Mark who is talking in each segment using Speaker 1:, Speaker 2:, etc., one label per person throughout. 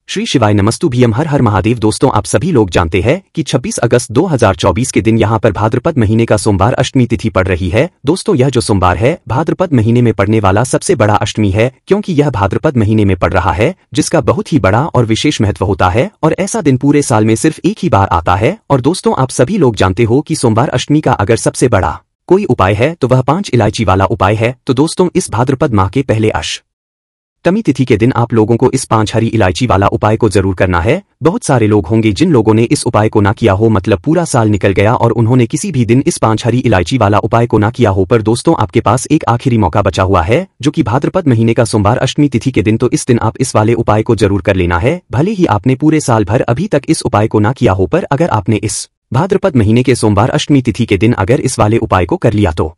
Speaker 1: श्री शिवाय नमस्तुभ्यम। हर हर महादेव। दोस्तों, आप सभी लोग जानते हैं कि 26 अगस्त 2024 के दिन यहाँ पर भाद्रपद महीने का सोमवार अष्टमी तिथि पड़ रही है। दोस्तों, यह जो सोमवार है भाद्रपद महीने में पड़ने वाला सबसे बड़ा अष्टमी है, क्योंकि यह भाद्रपद महीने में पड़ रहा है, जिसका बहुत ही बड़ा और विशेष महत्व होता है और ऐसा दिन पूरे साल में सिर्फ एक ही बार आता है। और दोस्तों, आप सभी लोग जानते हो कि सोमवार अष्टमी का अगर सबसे बड़ा कोई उपाय है तो वह 5 इलायची वाला उपाय है। तो दोस्तों, इस भाद्रपद माह के पहले अष्टमी तिथि के दिन आप लोगों को इस 5 हरी इलायची वाला उपाय को जरूर करना है। बहुत सारे लोग होंगे जिन लोगों ने इस उपाय को ना किया हो, मतलब पूरा साल निकल गया और उन्होंने किसी भी दिन इस 5 हरी इलायची वाला उपाय को ना किया हो। पर दोस्तों, आपके पास एक आखिरी मौका बचा हुआ है, जो कि भाद्रपद महीने का सोमवार अष्टमी तिथि के दिन। तो इस दिन आप इस वाले उपाय को जरूर कर लेना है। भले ही आपने पूरे साल भर अभी तक इस उपाय को ना किया हो, पर अगर आपने इस भाद्रपद महीने के सोमवार अष्टमी तिथि के दिन अगर इस वाले उपाय को कर लिया तो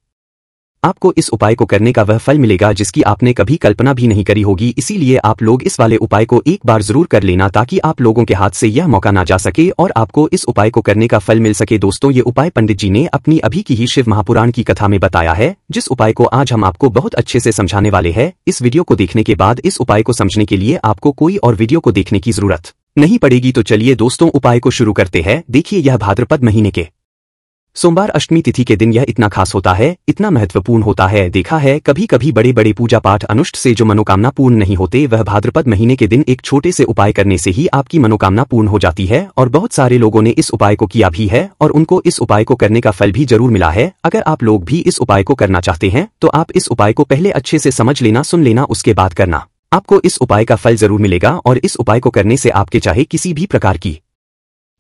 Speaker 1: आपको इस उपाय को करने का वह फल मिलेगा जिसकी आपने कभी कल्पना भी नहीं करी होगी। इसीलिए आप लोग इस वाले उपाय को एक बार जरूर कर लेना, ताकि आप लोगों के हाथ से यह मौका ना जा सके और आपको इस उपाय को करने का फल मिल सके। दोस्तों, ये उपाय पंडित जी ने अपनी अभी की ही शिव महापुराण की कथा में बताया है, जिस उपाय को आज हम आपको बहुत अच्छे से समझाने वाले हैं। इस वीडियो को देखने के बाद इस उपाय को समझने के लिए आपको कोई और वीडियो को देखने की जरूरत नहीं पड़ेगी। तो चलिए दोस्तों, उपाय को शुरू करते हैं। देखिए, यह भाद्रपद महीने के सोमवार अष्टमी तिथि के दिन यह इतना खास होता है, इतना महत्वपूर्ण होता है। देखा है कभी कभी बड़े बड़े पूजा पाठ अनुष्ठ से जो मनोकामना पूर्ण नहीं होते, वह भाद्रपद महीने के दिन एक छोटे से उपाय करने से ही आपकी मनोकामना पूर्ण हो जाती है। और बहुत सारे लोगों ने इस उपाय को किया भी है और उनको इस उपाय को करने का फल भी जरूर मिला है। अगर आप लोग भी इस उपाय को करना चाहते हैं तो आप इस उपाय को पहले अच्छे से समझ लेना, सुन लेना, उसके बाद करना। आपको इस उपाय का फल जरूर मिलेगा और इस उपाय को करने से आपके चाहे किसी भी प्रकार की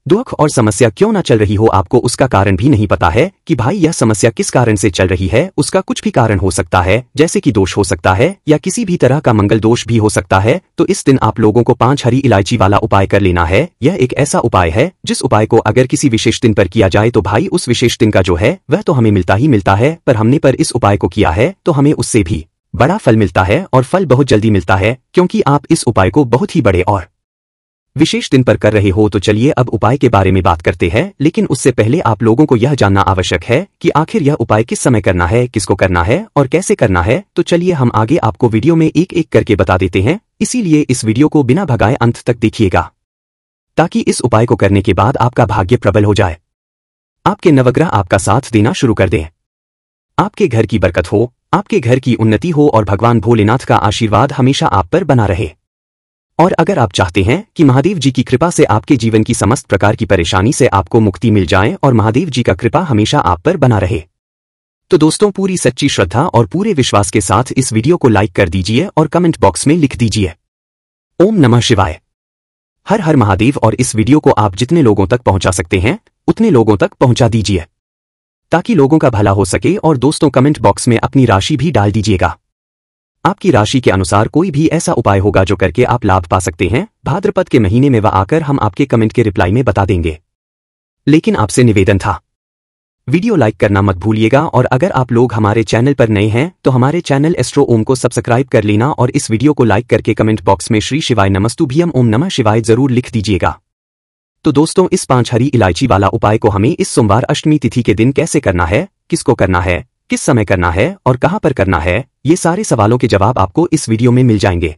Speaker 1: दुख और समस्या क्यों ना चल रही हो, आपको उसका कारण भी नहीं पता है कि भाई यह समस्या किस कारण से चल रही है। उसका कुछ भी कारण हो सकता है, जैसे कि दोष हो सकता है या किसी भी तरह का मंगल दोष भी हो सकता है। तो इस दिन आप लोगों को 5 हरी इलायची वाला उपाय कर लेना है। यह एक ऐसा उपाय है जिस उपाय को अगर किसी विशेष दिन पर किया जाए तो भाई उस विशेष दिन का जो है वह तो हमें मिलता ही मिलता है, पर हमने पर इस उपाय को किया है तो हमें उससे भी बड़ा फल मिलता है और फल बहुत जल्दी मिलता है, क्योंकि आप इस उपाय को बहुत ही बड़े और विशेष दिन पर कर रहे हो। तो चलिए अब उपाय के बारे में बात करते हैं, लेकिन उससे पहले आप लोगों को यह जानना आवश्यक है कि आखिर यह उपाय किस समय करना है, किसको करना है और कैसे करना है। तो चलिए हम आगे आपको वीडियो में एक एक करके बता देते हैं, इसीलिए इस वीडियो को बिना भगाए अंत तक देखिएगा, ताकि इस उपाय को करने के बाद आपका भाग्य प्रबल हो जाए, आपके नवग्रह आपका साथ देना शुरू कर दें, आपके घर की बरकत हो, आपके घर की उन्नति हो और भगवान भोलेनाथ का आशीर्वाद हमेशा आप पर बना रहे। और अगर आप चाहते हैं कि महादेव जी की कृपा से आपके जीवन की समस्त प्रकार की परेशानी से आपको मुक्ति मिल जाए और महादेव जी का कृपा हमेशा आप पर बना रहे, तो दोस्तों पूरी सच्ची श्रद्धा और पूरे विश्वास के साथ इस वीडियो को लाइक कर दीजिए और कमेंट बॉक्स में लिख दीजिए ओम नमः शिवाय, हर हर महादेव। और इस वीडियो को आप जितने लोगों तक पहुंचा सकते हैं उतने लोगों तक पहुंचा दीजिए, ताकि लोगों का भला हो सके। और दोस्तों, कमेंट बॉक्स में अपनी राशि भी डाल दीजिएगा। आपकी राशि के अनुसार कोई भी ऐसा उपाय होगा जो करके आप लाभ पा सकते हैं। भाद्रपद के महीने में वह आकर हम आपके कमेंट के रिप्लाई में बता देंगे। लेकिन आपसे निवेदन था, वीडियो लाइक करना मत भूलिएगा। और अगर आप लोग हमारे चैनल पर नए हैं तो हमारे चैनल एस्ट्रो ओम को सब्सक्राइब कर लेना और इस वीडियो को लाइक करके कमेंट बॉक्स में श्री शिवाय नमस्तुभ्यम ओम नमः शिवाय जरूर लिख दीजिएगा। तो दोस्तों, इस 5 हरी इलायची वाला उपाय को हमें इस सोमवार अष्टमी तिथि के दिन कैसे करना है, किसको करना है, किस समय करना है और कहां पर करना है, ये सारे सवालों के जवाब आपको इस वीडियो में मिल जाएंगे।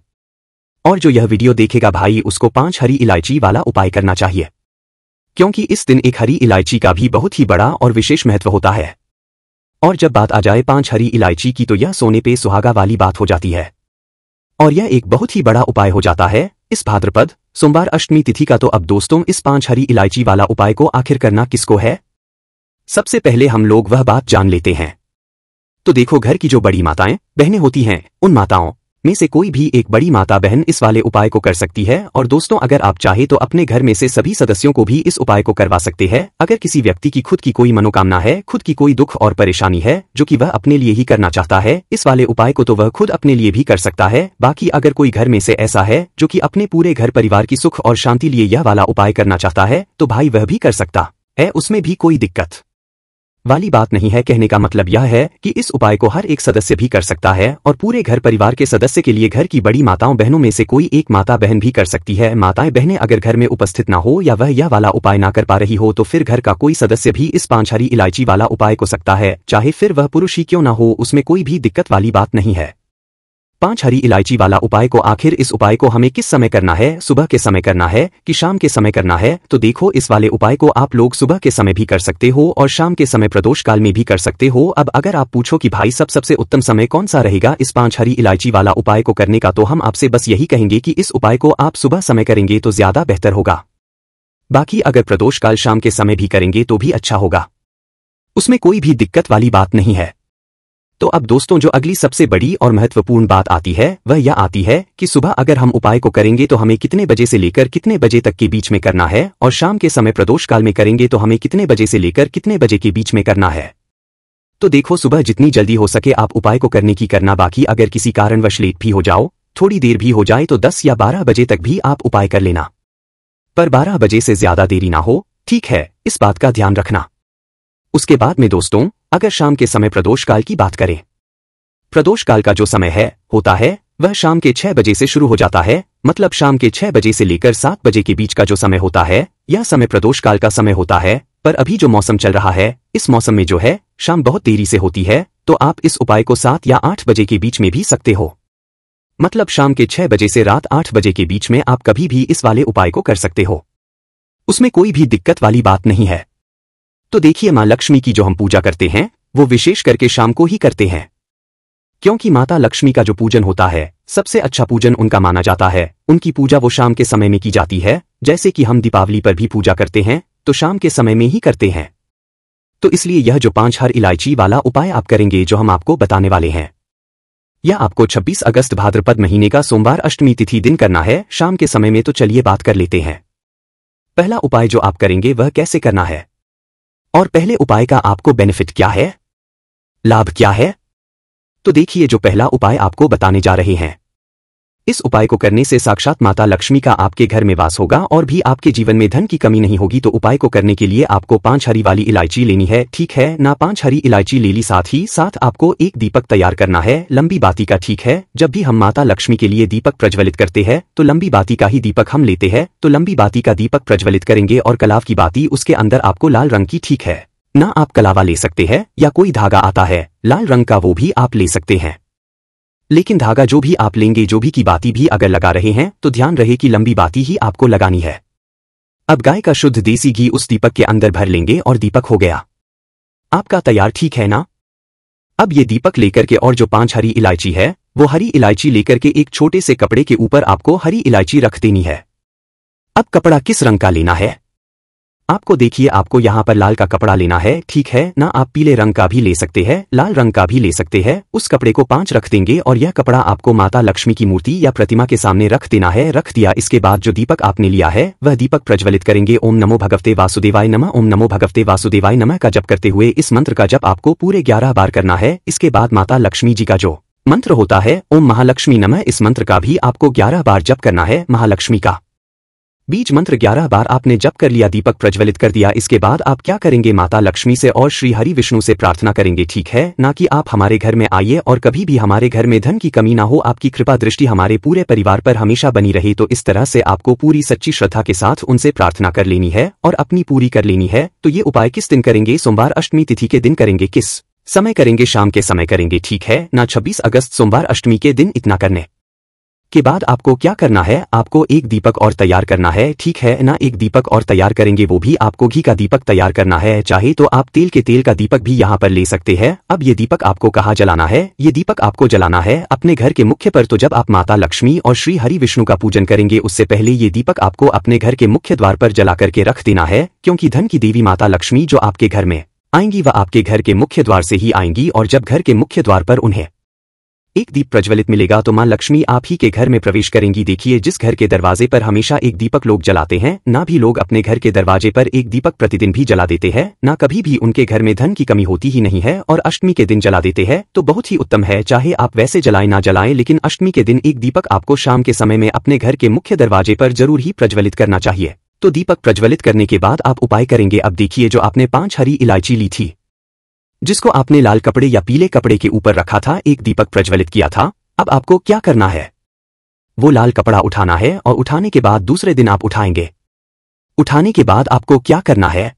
Speaker 1: और जो यह वीडियो देखेगा भाई उसको 5 हरी इलायची वाला उपाय करना चाहिए, क्योंकि इस दिन एक हरी इलायची का भी बहुत ही बड़ा और विशेष महत्व होता है। और जब बात आ जाए 5 हरी इलायची की तो यह सोने पे सुहागा वाली बात हो जाती है और यह एक बहुत ही बड़ा उपाय हो जाता है इस भाद्रपद सोमवार अष्टमी तिथि का। तो अब दोस्तों, इस 5 हरी इलायची वाला उपाय को आखिर करना किसको है, सबसे पहले हम लोग वह बात जान लेते हैं। तो देखो, घर की जो बड़ी माताएं बहनें होती हैं, उन माताओं में से कोई भी एक बड़ी माता बहन इस वाले उपाय को कर सकती है। और दोस्तों, अगर आप चाहे तो अपने घर में से सभी सदस्यों को भी इस उपाय को करवा सकते हैं। अगर किसी व्यक्ति की खुद की कोई मनोकामना है, खुद की कोई दुख और परेशानी है जो कि वह अपने लिए ही करना चाहता है इस वाले उपाय को, तो वह खुद अपने लिए भी कर सकता है। बाकी अगर कोई घर में से ऐसा है जो कि अपने पूरे घर परिवार की सुख और शांति लिए यह वाला उपाय करना चाहता है, तो भाई वह भी कर सकता है, उसमें भी कोई दिक्कत वाली बात नहीं है। कहने का मतलब यह है कि इस उपाय को हर एक सदस्य भी कर सकता है और पूरे घर परिवार के सदस्य के लिए घर की बड़ी माताओं बहनों में से कोई एक माता बहन भी कर सकती है। माताएं बहनें अगर घर में उपस्थित ना हो या वह यह वाला उपाय ना कर पा रही हो तो फिर घर का कोई सदस्य भी इस 5 हरी इलायची वाला उपाय को सकता है, चाहे फिर वह पुरुष ही क्यों ना हो, उसमें कोई भी दिक्कत वाली बात नहीं है। 5 हरी इलायची वाला उपाय को आखिर इस उपाय को हमें किस समय करना है, सुबह के समय करना है कि शाम के समय करना है? तो देखो, इस वाले उपाय को आप लोग सुबह के समय भी कर सकते हो और शाम के समय प्रदोष काल में भी कर सकते हो। अब अगर आप पूछो कि भाई सबसे उत्तम समय कौन सा रहेगा इस 5 हरी इलायची वाला उपाय को करने का, तो हम आपसे बस यही कहेंगे कि इस उपाय को आप सुबह समय करेंगे तो ज्यादा बेहतर होगा। बाकी अगर प्रदोष काल शाम के समय भी करेंगे तो भी अच्छा होगा, उसमें कोई भी दिक्कत वाली बात नहीं है। तो अब दोस्तों, जो अगली सबसे बड़ी और महत्वपूर्ण बात आती है वह यह आती है कि सुबह अगर हम उपाय को करेंगे तो हमें कितने बजे से लेकर कितने बजे तक के बीच में करना है, और शाम के समय प्रदोष काल में करेंगे तो हमें कितने बजे से लेकर कितने बजे के बीच में करना है। तो देखो, सुबह जितनी जल्दी हो सके आप उपाय को करने की करना। बाकी अगर किसी कारणवश लेट भी हो जाओ, थोड़ी देर भी हो जाए, तो 10 या 12 बजे तक भी आप उपाय कर लेना, पर 12 बजे से ज्यादा देरी ना हो, ठीक है? इस बात का ध्यान रखना। उसके बाद में दोस्तों, अगर शाम के समय प्रदोष काल की बात करें, प्रदोष काल का जो समय होता है वह शाम के 6 बजे से शुरू हो जाता है। मतलब शाम के 6 बजे से लेकर 7 बजे के बीच का जो समय होता है, यह समय प्रदोष काल का समय होता है। पर अभी जो मौसम चल रहा है, इस मौसम में जो है शाम बहुत देरी से होती है, तो आप इस उपाय को 7 या 8 बजे के बीच में भी सकते हो। मतलब शाम के 6 बजे से रात 8 बजे के बीच में आप कभी भी इस वाले उपाय को कर सकते हो, उसमें कोई भी दिक्कत वाली बात नहीं है। तो देखिए, माँ लक्ष्मी की जो हम पूजा करते हैं वो विशेष करके शाम को ही करते हैं, क्योंकि माता लक्ष्मी का जो पूजन होता है सबसे अच्छा पूजन उनका माना जाता है। उनकी पूजा वो शाम के समय में की जाती है, जैसे कि हम दीपावली पर भी पूजा करते हैं तो शाम के समय में ही करते हैं। तो इसलिए यह जो 5 हर इलायची वाला उपाय आप करेंगे, जो हम आपको बताने वाले हैं, यह आपको 26 अगस्त भाद्रपद महीने का सोमवार अष्टमी तिथि दिन करना है, शाम के समय में। तो चलिए बात कर लेते हैं। पहला उपाय जो आप करेंगे वह कैसे करना है, और पहले उपाय का आपको बेनिफिट क्या है, लाभ क्या है? तो देखिए, जो पहला उपाय आपको बताने जा रहे हैं, इस उपाय को करने से साक्षात माता लक्ष्मी का आपके घर में वास होगा और भी आपके जीवन में धन की कमी नहीं होगी। तो उपाय को करने के लिए आपको 5 हरी वाली इलायची लेनी है, ठीक है ना? 5 हरी इलायची ले ली, साथ ही साथ आपको एक दीपक तैयार करना है लंबी बाती का, ठीक है? जब भी हम माता लक्ष्मी के लिए दीपक प्रज्वलित करते हैं तो लंबी बाती का ही दीपक हम लेते हैं। तो लंबी बाती का दीपक प्रज्वलित करेंगे और कलाव की बाती उसके अंदर आपको लाल रंग की, ठीक है ना? आप कलावा ले सकते हैं या कोई धागा आता है लाल रंग का, वो भी आप ले सकते हैं। लेकिन धागा जो भी आप लेंगे, जो भी की बाती भी अगर लगा रहे हैं, तो ध्यान रहे कि लंबी बाती ही आपको लगानी है। अब गाय का शुद्ध देसी घी उस दीपक के अंदर भर लेंगे और दीपक हो गया आपका तैयार, ठीक है ना? अब ये दीपक लेकर के और जो 5 हरी इलायची है, वो हरी इलायची लेकर के एक छोटे से कपड़े के ऊपर आपको हरी इलायची रख देनी है। अब कपड़ा किस रंग का लेना है आपको? देखिए, आपको यहाँ पर लाल का कपड़ा लेना है, ठीक है ना? आप पीले रंग का भी ले सकते हैं, लाल रंग का भी ले सकते हैं। उस कपड़े को 5 रख देंगे और यह कपड़ा आपको माता लक्ष्मी की मूर्ति या प्रतिमा के सामने रख देना है। रख दिया, इसके बाद जो दीपक आपने लिया है वह दीपक प्रज्वलित करेंगे। ओम नमो भगवते वासुदेवाय नमः, ओम नमो भगवते वासुदेवाय नमः का जप करते हुए इस मंत्र का जप आपको पूरे 11 बार करना है। इसके बाद माता लक्ष्मी जी का जो मंत्र होता है ओम महालक्ष्मी नमः, इस मंत्र का भी आपको 11 बार जप करना है। महालक्ष्मी का बीज मंत्र 11 बार आपने जप कर लिया, दीपक प्रज्वलित कर दिया। इसके बाद आप क्या करेंगे? माता लक्ष्मी से और श्री हरि विष्णु से प्रार्थना करेंगे, ठीक है ना? कि आप हमारे घर में आइए और कभी भी हमारे घर में धन की कमी ना हो, आपकी कृपा दृष्टि हमारे पूरे परिवार पर हमेशा बनी रहे। तो इस तरह से आपको पूरी सच्ची श्रद्धा के साथ उनसे प्रार्थना कर लेनी है और अपनी पूरी कर लेनी है। तो ये उपाय किस दिन करेंगे? सोमवार अष्टमी तिथि के दिन करेंगे। किस समय करेंगे? शाम के समय करेंगे, ठीक है ना? 26 अगस्त सोमवार अष्टमी के दिन। इतना करने के बाद आपको क्या करना है? आपको एक दीपक और तैयार करना है, ठीक है ना? एक दीपक और तैयार करेंगे, वो भी आपको घी का दीपक तैयार करना है। चाहे तो आप तेल का दीपक भी यहाँ पर ले सकते हैं। अब ये दीपक आपको कहाँ जलाना है? ये दीपक आपको जलाना है अपने घर के मुख्य पर। तो जब आप माता लक्ष्मी और श्री हरि विष्णु का पूजन करेंगे, उससे पहले ये दीपक आपको अपने घर के मुख्य द्वार पर जला करके रख देना है, क्योंकि धन की देवी माता लक्ष्मी जो आपके घर में आएंगी वह आपके घर के मुख्य द्वार से ही आएंगी। और जब घर के मुख्य द्वार पर उन्हें एक दीप प्रज्वलित मिलेगा तो मां लक्ष्मी आप ही के घर में प्रवेश करेंगी। देखिए, जिस घर के दरवाजे पर हमेशा एक दीपक लोग जलाते हैं, ना भी लोग अपने घर के दरवाजे पर एक दीपक प्रतिदिन भी जला देते हैं, ना कभी भी उनके घर में धन की कमी होती ही नहीं है, और अष्टमी के दिन जला देते हैं तो बहुत ही उत्तम है। चाहे आप वैसे जलाएं ना जलाएं, लेकिन अष्टमी के दिन एक दीपक आपको शाम के समय में अपने घर के मुख्य दरवाजे पर जरूर ही प्रज्वलित करना चाहिए। तो दीपक प्रज्वलित करने के बाद आप उपाय करेंगे। अब देखिए, जो आपने 5 हरी इलायची ली थी, जिसको आपने लाल कपड़े या पीले कपड़े के ऊपर रखा था, एक दीपक प्रज्वलित किया था, अब आपको क्या करना है? वो लाल कपड़ा उठाना है और उठाने के बाद दूसरे दिन आप उठाएंगे। उठाने के बाद आपको क्या करना है?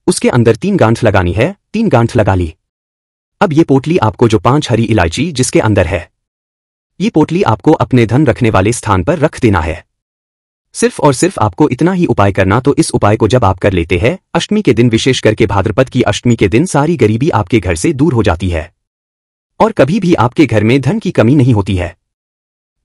Speaker 1: उसके अंदर 3 गांठ लगानी है। 3 गांठ लगा ली। अब ये पोटली आपको जो 5 हरी इलायची जिसके अंदर है, ये पोटली आपको अपने धन रखने वाले स्थान पर रख देना है। सिर्फ और सिर्फ आपको इतना ही उपाय करना। तो इस उपाय को जब आप कर लेते हैं अष्टमी के दिन, विशेष करके भाद्रपद की अष्टमी के दिन, सारी गरीबी आपके घर से दूर हो जाती है और कभी भी आपके घर में धन की कमी नहीं होती है।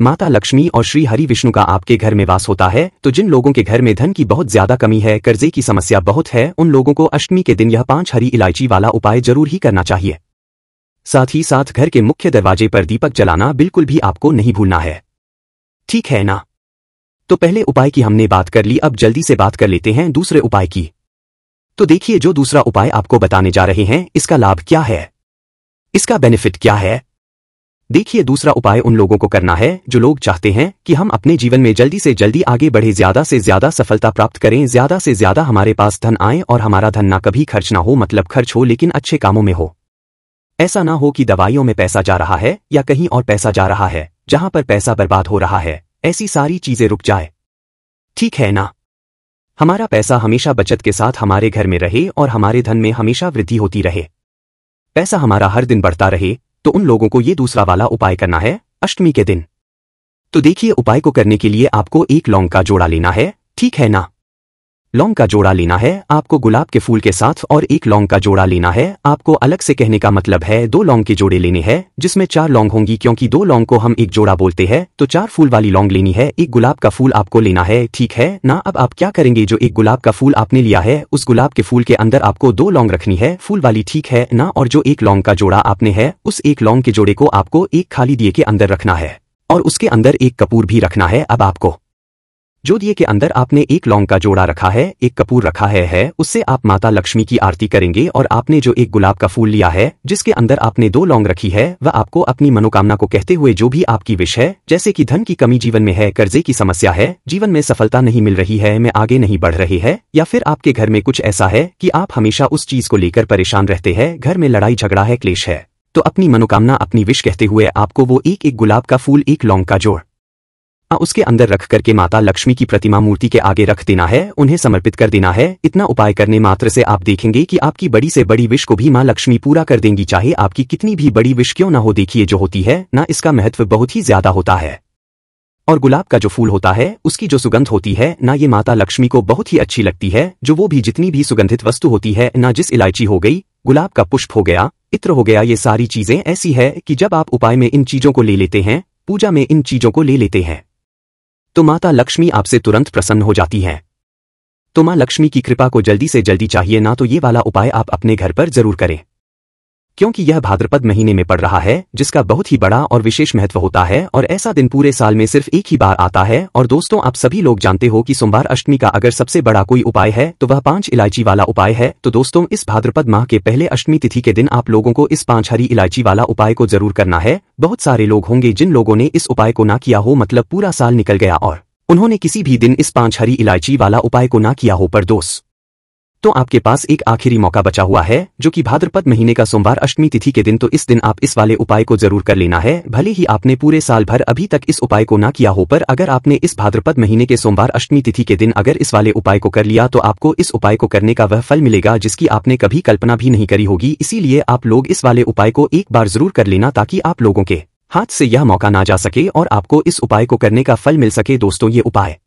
Speaker 1: माता लक्ष्मी और श्री हरि विष्णु का आपके घर में वास होता है। तो जिन लोगों के घर में धन की बहुत ज्यादा कमी है, कर्जे की समस्या बहुत है, उन लोगों को अष्टमी के दिन यह 5 हरी इलायची वाला उपाय जरूर ही करना चाहिए। साथ ही साथ घर के मुख्य दरवाजे पर दीपक जलाना बिल्कुल भी आपको नहीं भूलना है, ठीक है ना? तो पहले उपाय की हमने बात कर ली, अब जल्दी से बात कर लेते हैं दूसरे उपाय की। तो देखिए, जो दूसरा उपाय आपको बताने जा रहे हैं, इसका लाभ क्या है, इसका बेनिफिट क्या है। देखिए, दूसरा उपाय उन लोगों को करना है जो लोग चाहते हैं कि हम अपने जीवन में जल्दी से जल्दी आगे बढ़े, ज्यादा से ज्यादा सफलता प्राप्त करें, ज्यादा से ज्यादा हमारे पास धन आए और हमारा धन ना कभी खर्च ना हो, मतलब खर्च हो लेकिन अच्छे कामों में हो। ऐसा ना हो कि दवाइयों में पैसा जा रहा है या कहीं और पैसा जा रहा है जहां पर पैसा बर्बाद हो रहा है, ऐसी सारी चीजें रुक जाए, ठीक है ना? हमारा पैसा हमेशा बचत के साथ हमारे घर में रहे और हमारे धन में हमेशा वृद्धि होती रहे, पैसा हमारा हर दिन बढ़ता रहे। तो उन लोगों को ये दूसरा वाला उपाय करना है अष्टमी के दिन। तो देखिए, उपाय को करने के लिए आपको एक लौंग का जोड़ा लेना है, ठीक है ना? लौंग का जोड़ा लेना है आपको गुलाब के फूल के साथ, और एक लौंग का जोड़ा लेना है आपको। अलग से कहने का मतलब है 2 लौंग के जोड़े लेने हैं जिसमें 4 लौंग होंगी, क्योंकि 2 लौंग को हम एक जोड़ा बोलते हैं। तो 4 फूल वाली लौंग लेनी है, एक गुलाब का फूल आपको लेना है, ठीक है ना? अब आप क्या करेंगे, जो एक गुलाब का फूल आपने लिया है उस गुलाब के फूल के अंदर आपको 2 लौंग रखनी है फूल वाली, ठीक है ना? और जो एक लौंग का जोड़ा आपने है उस एक लौंग के जोड़े को आपको एक खाली दिए के अंदर रखना है और उसके अंदर एक कपूर भी रखना है। अब आपको जो दिए के अंदर आपने एक लौंग का जोड़ा रखा है, एक कपूर रखा है, उससे आप माता लक्ष्मी की आरती करेंगे। और आपने जो एक गुलाब का फूल लिया है जिसके अंदर आपने 2 लौंग रखी है, वह आपको अपनी मनोकामना को कहते हुए, जो भी आपकी विश है, जैसे कि धन की कमी जीवन में है, कर्जे की समस्या है, जीवन में सफलता नहीं मिल रही है, मैं आगे नहीं बढ़ रहे हैं, या फिर आपके घर में कुछ ऐसा है कि आप हमेशा उस चीज को लेकर परेशान रहते हैं, घर में लड़ाई झगड़ा है, क्लेश है, तो अपनी मनोकामना, अपनी विश कहते हुए आपको वो एक गुलाब का फूल, एक लौंग का जोड़ उसके अंदर रख करके माता लक्ष्मी की प्रतिमा मूर्ति के आगे रख देना है, उन्हें समर्पित कर देना है। इतना उपाय करने मात्र से आप देखेंगे कि आपकी बड़ी से बड़ी विश को भी मां लक्ष्मी पूरा कर देंगी, चाहे आपकी कितनी भी बड़ी विश क्यों ना हो। देखिए, जो होती है ना, इसका महत्व बहुत ही ज्यादा होता है। और गुलाब का जो फूल होता है उसकी जो सुगंध होती है ना, ये माता लक्ष्मी को बहुत ही अच्छी लगती है। जो वो भी जितनी भी सुगंधित वस्तु होती है ना, जिस इलायची हो गई, गुलाब का पुष्प हो गया, इत्र हो गया, ये सारी चीजें ऐसी है कि जब आप उपाय में इन चीजों को ले लेते हैं, पूजा में इन चीजों को ले लेते हैं, तो माता लक्ष्मी आपसे तुरंत प्रसन्न हो जाती हैं। तो मां लक्ष्मी की कृपा को जल्दी से जल्दी चाहिए ना, तो ये वाला उपाय आप अपने घर पर जरूर करें, क्योंकि यह भाद्रपद महीने में पड़ रहा है जिसका बहुत ही बड़ा और विशेष महत्व होता है। और ऐसा दिन पूरे साल में सिर्फ एक ही बार आता है। और दोस्तों, आप सभी लोग जानते हो कि सोमवार अष्टमी का अगर सबसे बड़ा कोई उपाय है तो वह 5 इलायची वाला उपाय है। तो दोस्तों, इस भाद्रपद माह के पहले अष्टमी तिथि के दिन आप लोगों को इस 5 हरी इलायची वाला उपाय को जरूर करना है। बहुत सारे लोग होंगे जिन लोगों ने इस उपाय को ना किया हो, मतलब पूरा साल निकल गया और उन्होंने किसी भी दिन इस 5 हरी इलायची वाला उपाय को ना किया हो। पर दोस्त, तो आपके पास एक आखिरी मौका बचा हुआ है, जो कि भाद्रपद महीने का सोमवार अष्टमी तिथि के दिन। तो इस दिन आप इस वाले उपाय को जरूर कर लेना है। भले ही आपने पूरे साल भर अभी तक इस उपाय को ना किया हो, पर अगर आपने इस भाद्रपद महीने के सोमवार अष्टमी तिथि के दिन अगर इस वाले उपाय को कर लिया, तो आपको इस उपाय को करने का वह फल मिलेगा जिसकी आपने कभी कल्पना भी नहीं करी होगी। इसीलिए आप लोग इस वाले उपाय को एक बार जरूर कर लेना, ताकि आप लोगों के हाथ से यह मौका ना जा सके और आपको इस उपाय को करने का फल मिल सके। दोस्तों, ये उपाय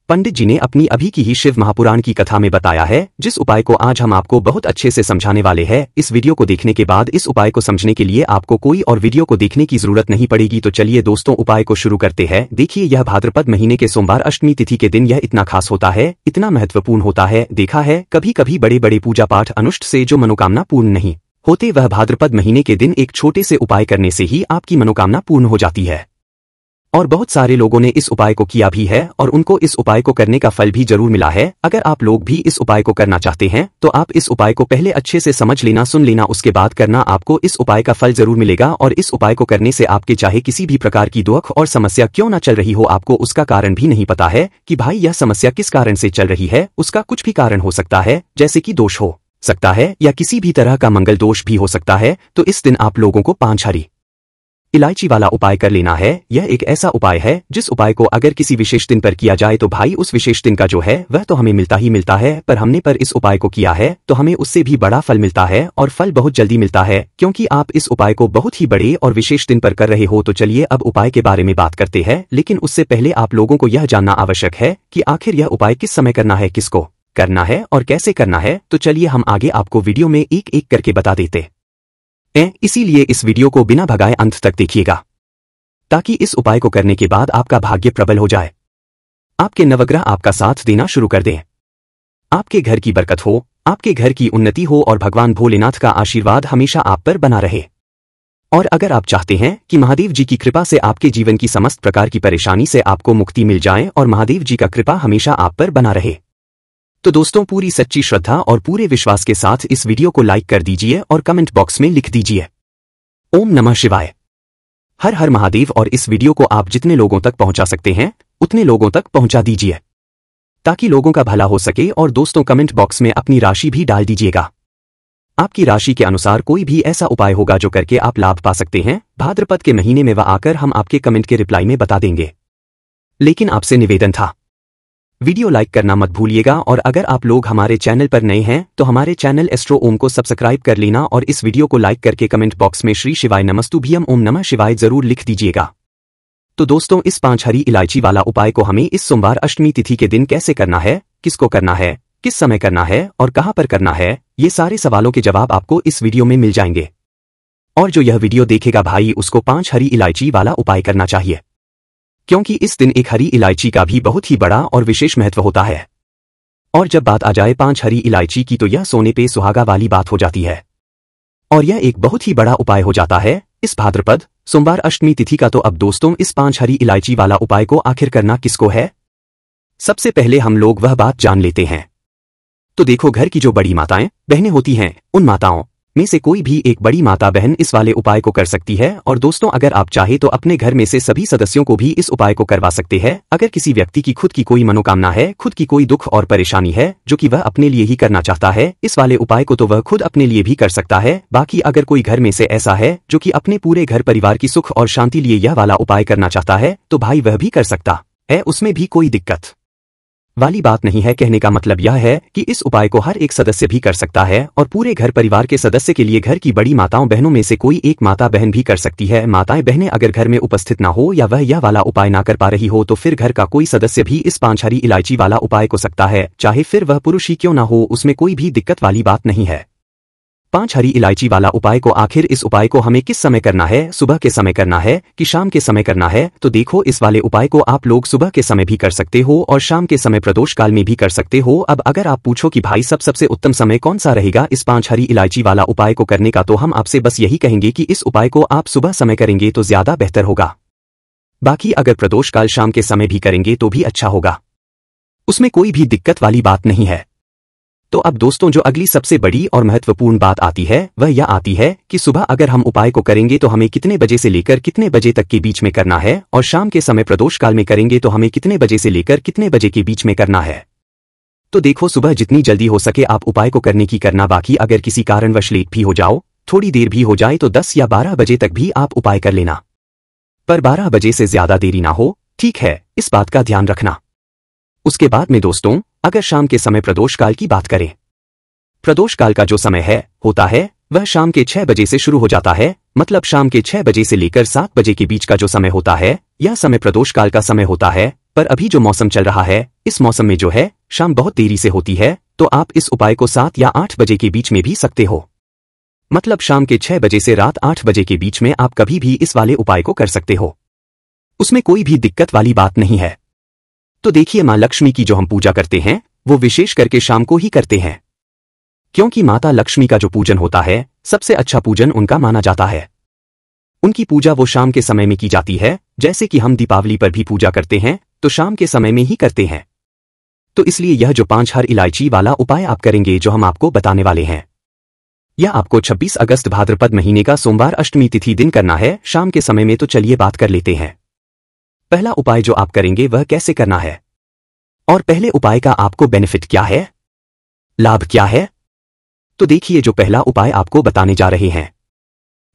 Speaker 1: पंडित जी ने अपनी अभी की ही शिव महापुराण की कथा में बताया है, जिस उपाय को आज हम आपको बहुत अच्छे से समझाने वाले हैं। इस वीडियो को देखने के बाद इस उपाय को समझने के लिए आपको कोई और वीडियो को देखने की जरूरत नहीं पड़ेगी। तो चलिए दोस्तों, उपाय को शुरू करते हैं। देखिए, यह भाद्रपद महीने के सोमवार अष्टमी तिथि के दिन यह इतना खास होता है, इतना महत्वपूर्ण होता है। देखा है कभी कभी बड़े बड़े पूजा पाठ अनुष्ठ से जो मनोकामना पूर्ण नहीं होते, वह भाद्रपद महीने के दिन एक छोटे से उपाय करने से ही आपकी मनोकामना पूर्ण हो जाती है। और बहुत सारे लोगों ने इस उपाय को किया भी है और उनको इस उपाय को करने का फल भी जरूर मिला है। अगर आप लोग भी इस उपाय को करना चाहते हैं तो आप इस उपाय को पहले अच्छे से समझ लेना, सुन लेना, उसके बाद करना। आपको इस उपाय का फल जरूर मिलेगा। और इस उपाय को करने से आपके चाहे किसी भी प्रकार की दुख और समस्या क्यों ना चल रही हो, आपको उसका कारण भी नहीं पता है कि भाई यह समस्या किस कारण से चल रही है, उसका कुछ भी कारण हो सकता है, जैसे कि दोष हो सकता है या किसी भी तरह का मंगल दोष भी हो सकता है। तो इस दिन आप लोगों को 5 हरी इलायची वाला उपाय कर लेना है। यह एक ऐसा उपाय है जिस उपाय को अगर किसी विशेष दिन पर किया जाए तो भाई उस विशेष दिन का जो है वह तो हमें मिलता ही मिलता है, पर हमने पर इस उपाय को किया है तो हमें उससे भी बड़ा फल मिलता है और फल बहुत जल्दी मिलता है, क्योंकि आप इस उपाय को बहुत ही बड़े और विशेष दिन पर कर रहे हो। तो चलिए अब उपाय के बारे में बात करते हैं, लेकिन उससे पहले आप लोगों को यह जानना आवश्यक है कि आखिर यह उपाय किस समय करना है, किसको करना है और कैसे करना है। तो चलिए हम आगे आपको वीडियो में एक एक करके बता देते हैं, इसीलिए इस वीडियो को बिना भगाए अंत तक देखिएगा ताकि इस उपाय को करने के बाद आपका भाग्य प्रबल हो जाए, आपके नवग्रह आपका साथ देना शुरू कर दें, आपके घर की बरकत हो, आपके घर की उन्नति हो और भगवान भोलेनाथ का आशीर्वाद हमेशा आप पर बना रहे। और अगर आप चाहते हैं कि महादेव जी की कृपा से आपके जीवन की समस्त प्रकार की परेशानी से आपको मुक्ति मिल जाए और महादेव जी का कृपा हमेशा आप पर बना रहे, तो दोस्तों पूरी सच्ची श्रद्धा और पूरे विश्वास के साथ इस वीडियो को लाइक कर दीजिए और कमेंट बॉक्स में लिख दीजिए ओम नमः शिवाय, हर हर महादेव। और इस वीडियो को आप जितने लोगों तक पहुंचा सकते हैं उतने लोगों तक पहुंचा दीजिए ताकि लोगों का भला हो सके। और दोस्तों कमेंट बॉक्स में अपनी राशि भी डाल दीजिएगा, आपकी राशि के अनुसार कोई भी ऐसा उपाय होगा जो करके आप लाभ पा सकते हैं। भाद्रपद के महीने में वह आकर हम आपके कमेंट के रिप्लाई में बता देंगे, लेकिन आपसे निवेदन था वीडियो लाइक करना मत भूलिएगा। और अगर आप लोग हमारे चैनल पर नए हैं तो हमारे चैनल एस्ट्रो ओम को सब्सक्राइब कर लेना और इस वीडियो को लाइक करके कमेंट बॉक्स में श्री शिवाय नमस्तुभ्यम ओम नमः शिवाय जरूर लिख दीजिएगा। तो दोस्तों इस 5 हरी इलायची वाला उपाय को हमें इस सोमवार अष्टमी तिथि के दिन कैसे करना है, किसको करना है, किस समय करना है और कहां पर करना है, ये सारे सवालों के जवाब आपको इस वीडियो में मिल जाएंगे। और जो यह वीडियो देखेगा भाई उसको 5 हरी इलायची वाला उपाय करना चाहिए, क्योंकि इस दिन एक हरी इलायची का भी बहुत ही बड़ा और विशेष महत्व होता है। और जब बात आ जाए 5 हरी इलायची की तो यह सोने पे सुहागा वाली बात हो जाती है और यह एक बहुत ही बड़ा उपाय हो जाता है इस भाद्रपद सोमवार अष्टमी तिथि का। तो अब दोस्तों इस 5 हरी इलायची वाला उपाय को आखिर करना किसको है, सबसे पहले हम लोग वह बात जान लेते हैं। तो देखो घर की जो बड़ी माताएं बहनें होती हैं उन माताओं में से कोई भी एक बड़ी माता बहन इस वाले उपाय को कर सकती है। और दोस्तों अगर आप चाहे तो अपने घर में से सभी सदस्यों को भी इस उपाय को करवा सकते हैं। अगर किसी व्यक्ति की खुद की कोई मनोकामना है, खुद की कोई दुख और परेशानी है जो कि वह अपने लिए ही करना चाहता है इस वाले उपाय को, तो वह खुद अपने लिए भी कर सकता है। बाकी अगर कोई घर में से ऐसा है जो कि अपने पूरे घर परिवार की सुख और शांति लिए यह वाला उपाय करना चाहता है तो भाई वह भी कर सकता है, उसमें भी कोई दिक्कत वाली बात नहीं है। कहने का मतलब यह है कि इस उपाय को हर एक सदस्य भी कर सकता है और पूरे घर परिवार के सदस्य के लिए घर की बड़ी माताओं बहनों में से कोई एक माता बहन भी कर सकती है। माताएं बहनें अगर घर में उपस्थित ना हो या वह यह वाला उपाय ना कर पा रही हो तो फिर घर का कोई सदस्य भी इस 5 हरी इलायची वाला उपाय को सकता है, चाहे फिर वह पुरुष ही क्यों ना हो, उसमें कोई भी दिक्कत वाली बात नहीं है। 5 हरी इलायची वाला उपाय को आखिर इस उपाय को हमें किस समय करना है, सुबह के समय करना है कि शाम के समय करना है। तो देखो इस वाले उपाय को आप लोग सुबह के समय भी कर सकते हो और शाम के समय प्रदोष काल में भी कर सकते हो। अब अगर आप पूछो कि भाई सबसे उत्तम समय कौन सा रहेगा इस 5 हरी इलायची वाला उपाय को करने का, तो हम आपसे बस यही कहेंगे कि इस उपाय को आप सुबह समय करेंगे तो ज्यादा बेहतर होगा। बाकी अगर प्रदोष काल शाम के समय भी करेंगे तो भी अच्छा होगा, उसमें कोई भी दिक्कत वाली बात नहीं है। तो अब दोस्तों जो अगली सबसे बड़ी और महत्वपूर्ण बात आती है वह यह आती है कि सुबह अगर हम उपाय को करेंगे तो हमें कितने बजे से लेकर कितने बजे तक के बीच में करना है, और शाम के समय प्रदोष काल में करेंगे तो हमें कितने बजे से लेकर कितने बजे के बीच में करना है। तो देखो सुबह जितनी जल्दी हो सके आप उपाय को करने की करना, बाकी अगर किसी कारणवश लेट भी हो जाओ, थोड़ी देर भी हो जाए तो 10 या 12 बजे तक भी आप उपाय कर लेना, पर 12 बजे से ज्यादा देरी ना हो, ठीक है, इस बात का ध्यान रखना। उसके बाद में दोस्तों अगर शाम के समय प्रदोष काल की बात करें, प्रदोष काल का जो समय है होता है वह शाम के 6 बजे से शुरू हो जाता है, मतलब शाम के 6 बजे से लेकर 7 बजे के बीच का जो समय होता है यह समय प्रदोष काल का समय होता है। पर अभी जो मौसम चल रहा है इस मौसम में जो है शाम बहुत देरी से होती है, तो आप इस उपाय को 7 या 8 बजे के बीच में भी सकते हो, मतलब शाम के 6 बजे से रात 8 बजे के बीच में आप कभी भी इस वाले उपाय को कर सकते हो, उसमें कोई भी दिक्कत वाली बात नहीं है। तो देखिए माँ लक्ष्मी की जो हम पूजा करते हैं वो विशेष करके शाम को ही करते हैं, क्योंकि माता लक्ष्मी का जो पूजन होता है सबसे अच्छा पूजन उनका माना जाता है। उनकी पूजा वो शाम के समय में की जाती है, जैसे कि हम दीपावली पर भी पूजा करते हैं तो शाम के समय में ही करते हैं। तो इसलिए यह जो 5 हर इलायची वाला उपाय आप करेंगे जो हम आपको बताने वाले हैं, यह आपको 26 अगस्त भाद्रपद महीने का सोमवार अष्टमी तिथि दिन करना है शाम के समय में। तो चलिए बात कर लेते हैं, पहला उपाय जो आप करेंगे वह कैसे करना है और पहले उपाय का आपको बेनिफिट क्या है, लाभ क्या है। तो देखिए जो पहला उपाय आपको बताने जा रहे हैं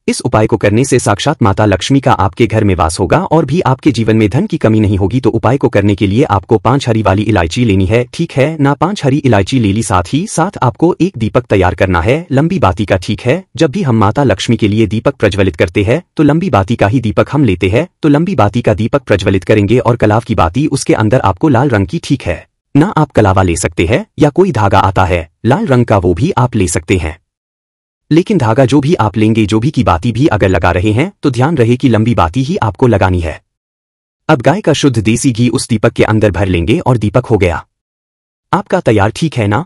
Speaker 1: इस उपाय को करने से साक्षात माता लक्ष्मी का आपके घर में वास होगा और भी आपके जीवन में धन की कमी नहीं होगी। तो उपाय को करने के लिए आपको 5 हरी वाली इलायची लेनी है, ठीक है ना। 5 हरी इलायची ले ली, साथ ही साथ आपको एक दीपक तैयार करना है लंबी बाती का, ठीक है। जब भी हम माता लक्ष्मी के लिए दीपक प्रज्वलित करते हैं तो लंबी बाती का ही दीपक हम लेते हैं। तो लंबी बाती का दीपक प्रज्वलित करेंगे और कलाव की बाती उसके अंदर आपको लाल रंग की, ठीक है ना। आप कलावा ले सकते हैं या कोई धागा आता है लाल रंग का, वो भी आप ले सकते हैं। लेकिन धागा जो भी आप लेंगे, जो भी की बाती भी अगर लगा रहे हैं तो ध्यान रहे कि लंबी बाती ही आपको लगानी है। अब गाय का शुद्ध देसी घी उस दीपक के अंदर भर लेंगे और दीपक हो गया आपका तैयार, ठीक है ना।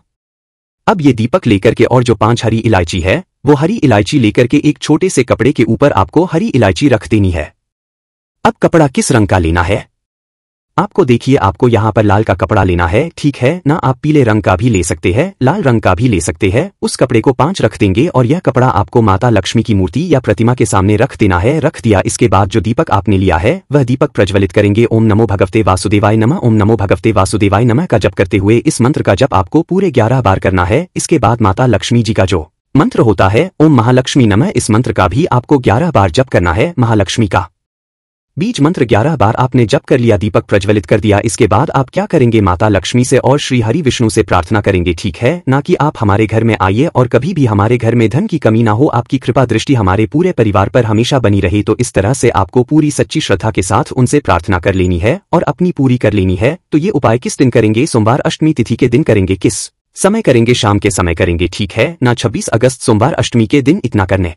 Speaker 1: अब ये दीपक लेकर के और जो 5 हरी इलायची है वो हरी इलायची लेकर के एक छोटे से कपड़े के ऊपर आपको हरी इलायची रख देनी है। अब कपड़ा किस रंग का लेना है आपको, देखिए आपको यहाँ पर लाल का कपड़ा लेना है, ठीक है ना। आप पीले रंग का भी ले सकते हैं, लाल रंग का भी ले सकते हैं। उस कपड़े को 5 रख देंगे और यह कपड़ा आपको माता लक्ष्मी की मूर्ति या प्रतिमा के सामने रख देना है। रख दिया, इसके बाद जो दीपक आपने लिया है वह दीपक प्रज्वलित करेंगे। ओम नमो भगवते वासुदेवाय नमः, ओम नमो भगवते वासुदेवाय नमः का जप करते हुए इस मंत्र का जप आपको पूरे 11 बार करना है। इसके बाद माता लक्ष्मी जी का जो मंत्र होता है ओम महालक्ष्मी नमः, इस मंत्र का भी आपको 11 बार जप करना है। महालक्ष्मी का बीज मंत्र 11 बार आपने जप कर लिया, दीपक प्रज्वलित कर दिया। इसके बाद आप क्या करेंगे, माता लक्ष्मी से और श्री हरि विष्णु से प्रार्थना करेंगे, ठीक है ना। कि आप हमारे घर में आइए और कभी भी हमारे घर में धन की कमी ना हो, आपकी कृपा दृष्टि हमारे पूरे परिवार पर हमेशा बनी रहे। तो इस तरह से आपको पूरी सच्ची श्रद्धा के साथ उनसे प्रार्थना कर लेनी है और अपनी पूरी कर लेनी है। तो ये उपाय किस दिन करेंगे, सोमवार अष्टमी तिथि के दिन करेंगे। किस समय करेंगे, शाम के समय करेंगे, ठीक है ना। 26 अगस्त सोमवार अष्टमी के दिन इतना करने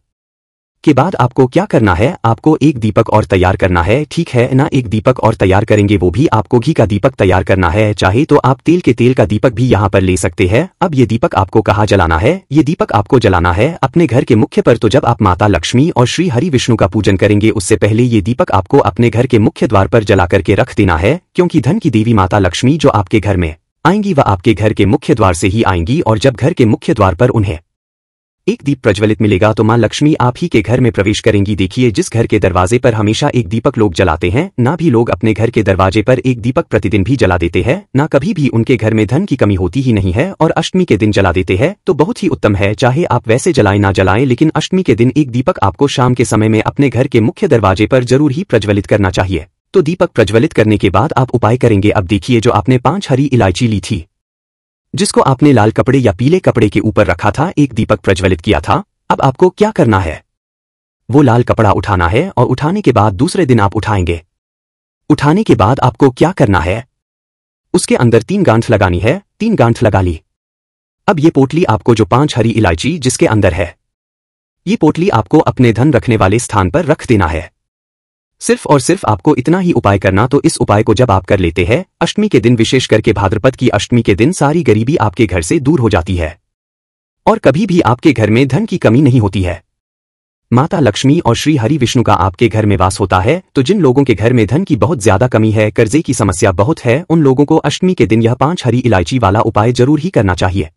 Speaker 1: के बाद आपको क्या करना है, आपको एक दीपक और तैयार करना है, ठीक है ना। एक दीपक और तैयार करेंगे, वो भी आपको घी का दीपक तैयार करना है। चाहे तो आप तेल का दीपक भी यहाँ पर ले सकते हैं। अब ये दीपक आपको कहाँ जलाना है, ये दीपक आपको जलाना है अपने घर के मुख्य पर। तो जब आप माता लक्ष्मी और श्री हरि विष्णु का पूजन करेंगे उससे पहले ये दीपक आपको अपने घर के मुख्य द्वार पर जला करके रख देना है। क्योंकि धन की देवी माता लक्ष्मी जो आपके घर में आएंगी वह आपके घर के मुख्य द्वार से ही आएंगी, और जब घर के मुख्य द्वार पर उन्हें एक दीप प्रज्वलित मिलेगा तो मां लक्ष्मी आप ही के घर में प्रवेश करेंगी। देखिए, जिस घर के दरवाजे पर हमेशा एक दीपक लोग जलाते हैं, ना भी लोग अपने घर के दरवाजे पर एक दीपक प्रतिदिन भी जला देते हैं, ना कभी भी उनके घर में धन की कमी होती ही नहीं है, और अष्टमी के दिन जला देते हैं तो बहुत ही उत्तम है। चाहे आप वैसे जलाएं ना जलाएं, लेकिन अष्टमी के दिन एक दीपक आपको शाम के समय में अपने घर के मुख्य दरवाजे पर जरूर ही प्रज्वलित करना चाहिए। तो दीपक प्रज्वलित करने के बाद आप उपाय करेंगे। अब देखिए, जो आपने 5 हरी इलायची ली थी, जिसको आपने लाल कपड़े या पीले कपड़े के ऊपर रखा था, एक दीपक प्रज्वलित किया था, अब आपको क्या करना है, वो लाल कपड़ा उठाना है, और उठाने के बाद दूसरे दिन आप उठाएंगे। उठाने के बाद आपको क्या करना है, उसके अंदर 3 गांठ लगानी है। 3 गांठ लगा ली। अब ये पोटली आपको जो 5 हरी इलायची जिसके अंदर है, ये पोटली आपको अपने धन रखने वाले स्थान पर रख देना है। सिर्फ और सिर्फ आपको इतना ही उपाय करना। तो इस उपाय को जब आप कर लेते हैं अष्टमी के दिन, विशेष करके भाद्रपद की अष्टमी के दिन, सारी गरीबी आपके घर से दूर हो जाती है और कभी भी आपके घर में धन की कमी नहीं होती है। माता लक्ष्मी और श्री हरि विष्णु का आपके घर में वास होता है। तो जिन लोगों के घर में धन की बहुत ज्यादा कमी है, कर्जे की समस्या बहुत है, उन लोगों को अष्टमी के दिन यह 5 हरी इलायची वाला उपाय जरूर ही करना चाहिए।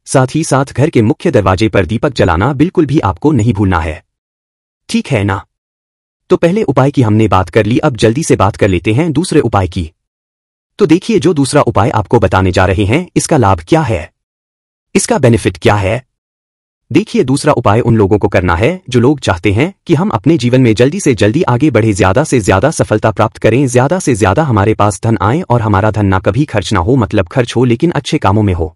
Speaker 1: साथ ही साथ घर के मुख्य दरवाजे पर दीपक जलाना बिल्कुल भी आपको नहीं भूलना है, ठीक है ना। तो पहले उपाय की हमने बात कर ली, अब जल्दी से बात कर लेते हैं दूसरे उपाय की। तो देखिए, जो दूसरा उपाय आपको बताने जा रहे हैं, इसका लाभ क्या है, इसका बेनिफिट क्या है। देखिए, दूसरा उपाय उन लोगों को करना है जो लोग चाहते हैं कि हम अपने जीवन में जल्दी से जल्दी आगे बढ़े, ज्यादा से ज्यादा सफलता प्राप्त करें, ज्यादा से ज्यादा हमारे पास धन आए और हमारा धन ना कभी खर्च ना हो, मतलब खर्च हो लेकिन अच्छे कामों में हो।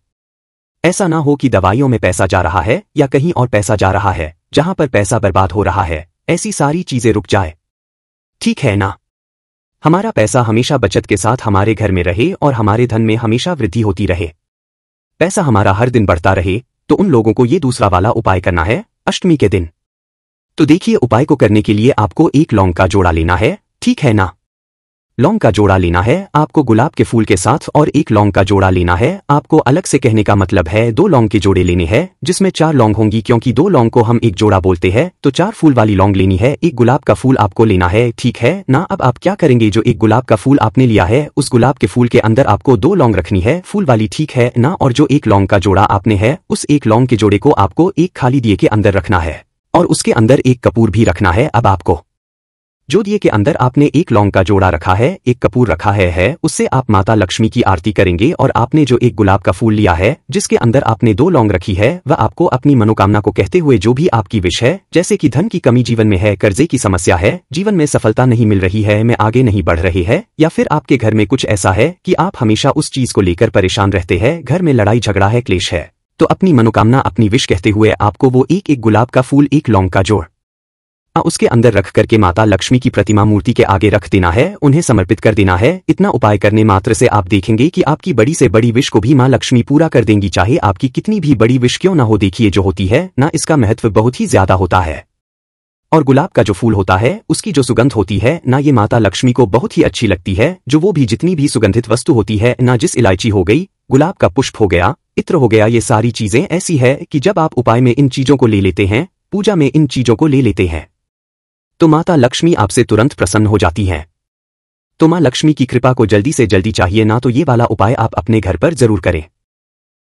Speaker 1: ऐसा ना हो कि दवाइयों में पैसा जा रहा है या कहीं और पैसा जा रहा है जहां पर पैसा बर्बाद हो रहा है, ऐसी सारी चीजें रुक जाए, ठीक है ना। हमारा पैसा हमेशा बचत के साथ हमारे घर में रहे और हमारे धन में हमेशा वृद्धि होती रहे, पैसा हमारा हर दिन बढ़ता रहे। तो उन लोगों को ये दूसरा वाला उपाय करना है अष्टमी के दिन। तो देखिए, उपाय को करने के लिए आपको एक लौंग का जोड़ा लेना है, ठीक है ना। लौंग का जोड़ा लेना है आपको गुलाब के फूल के साथ, और एक लौंग का जोड़ा लेना है आपको। अलग से कहने का मतलब है 2 लौंग के जोड़े लेने हैं, जिसमें 4 लौंग होंगी, क्योंकि 2 लौंग को हम एक जोड़ा बोलते हैं। तो 4 फूल वाली लौंग लेनी है। एक गुलाब का फूल आपको लेना है, ठीक है ना। अब आप क्या करेंगे, जो एक गुलाब का फूल आपने लिया है, उस गुलाब के फूल के अंदर आपको 2 लौंग रखनी है, फूल वाली, ठीक है ना। और जो एक लौंग का जोड़ा आपने है, उस एक लौंग के जोड़े को आपको एक खाली दिए के अंदर रखना है, और उसके अंदर एक कपूर भी रखना है। अब आपको जो दिए के अंदर आपने एक लौंग का जोड़ा रखा है, एक कपूर रखा है, उससे आप माता लक्ष्मी की आरती करेंगे और आपने जो एक गुलाब का फूल लिया है जिसके अंदर आपने 2 लौंग रखी है, वह आपको अपनी मनोकामना को कहते हुए जो भी आपकी विश है, जैसे कि धन की कमी जीवन में है, कर्जे की समस्या है, जीवन में सफलता नहीं मिल रही है, मैं आगे नहीं बढ़ रही है, या फिर आपके घर में कुछ ऐसा है कि आप हमेशा उस चीज को लेकर परेशान रहते हैं, घर में लड़ाई झगड़ा है, क्लेश है, तो अपनी मनोकामना अपनी विश कहते हुए आपको वो एक गुलाब का फूल, एक लौंग का जोड़ उसके अंदर रख करके माता लक्ष्मी की प्रतिमा मूर्ति के आगे रख देना है, उन्हें समर्पित कर देना है। इतना उपाय करने मात्र से आप देखेंगे कि आपकी बड़ी से बड़ी विश को भी मां लक्ष्मी पूरा कर देंगी, चाहे आपकी कितनी भी बड़ी विश क्यों ना हो। देखिए जो होती है ना, इसका महत्व बहुत ही ज्यादा होता है। और गुलाब का जो फूल होता है उसकी जो सुगंध होती है ना, ये माता लक्ष्मी को बहुत ही अच्छी लगती है। जो वो भी जितनी भी सुगंधित वस्तु होती है ना, जिस इलायची हो गई, गुलाब का पुष्प हो गया, इत्र हो गया, ये सारी चीजें ऐसी है कि जब आप उपाय में इन चीजों को ले लेते हैं, पूजा में इन चीजों को ले लेते हैं, तो माता लक्ष्मी आपसे तुरंत प्रसन्न हो जाती हैं। तो मां लक्ष्मी की कृपा को जल्दी से जल्दी चाहिए ना, तो ये वाला उपाय आप अपने घर पर जरूर करें।